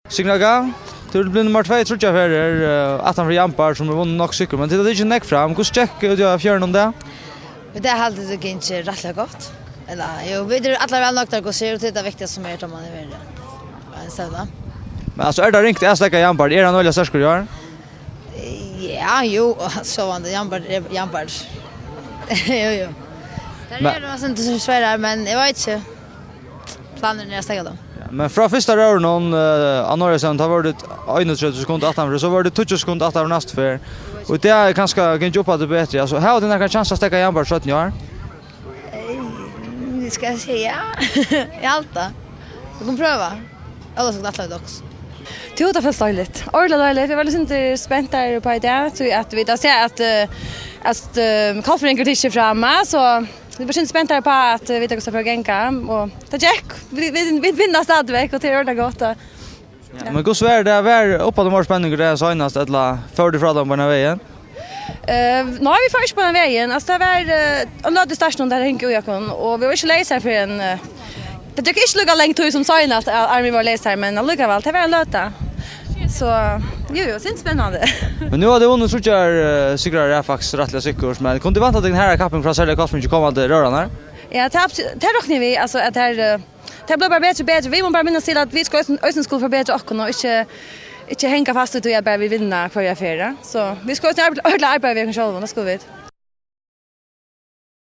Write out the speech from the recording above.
Signaga, du blir nummer 2 tror jag för att han för Jampar som har vunnit nog cykel men det är inte näck fram. Hur check du har fjärn om det? Det är helt det inte rätt gott. Eller jo, vi det alla väl nog att se ut det viktiga som är att man är väl. Så va. Men alltså är det ringt jag släcka Jampar. Är han eller så ska du göra? Ja, jo, så var det Jampar. Jo. Det är det inte så svårt men jag vet inte. Planen är att ställa då. Men från första rör någon Anoresen har varit 31 sekunder att han så var det 20 sekunder att han nästa för. Och det är kanske kan inte jobba det bättre. Alltså har du några chans att stäcka Jampar 17 år? Det ska jag säga. I allt då. Vi kan pröva. Alla ska nattla också. Jo, det är löjligt. Ordentligt löjligt. Jag var lite spänd där på det. Så att vi då ser att Kaffringen inte framme så det var inte spänt där på att vi tar oss för gänka och det gick. Vi vinner stadigväck och det är det gott. Ja. Men hur svär det var uppe på spänningen det senast eller för det från på den vägen? Nu är vi först på den vägen. Alltså det var en låt station där hänger jag kon och vi var inte läsa för en det tycker inte lugga länge till som senast Army var läsa men lugga väl det var en låta. Så jo, det är spännande. Men nu har det vunnit så jag cyklar är faktiskt rättliga cyklar men kunde vänta den här kappen från Sälja Kaffring inte komma till rörarna. Ja, det räknar vi alltså att det blir bara bättre. Vi måste bara minnas till att vi ska ösen skulle förbättra och inte hänga fast ut och bara vi vinna kvar affärer. Så vi ska arbeta vi kan själva, det ska vi.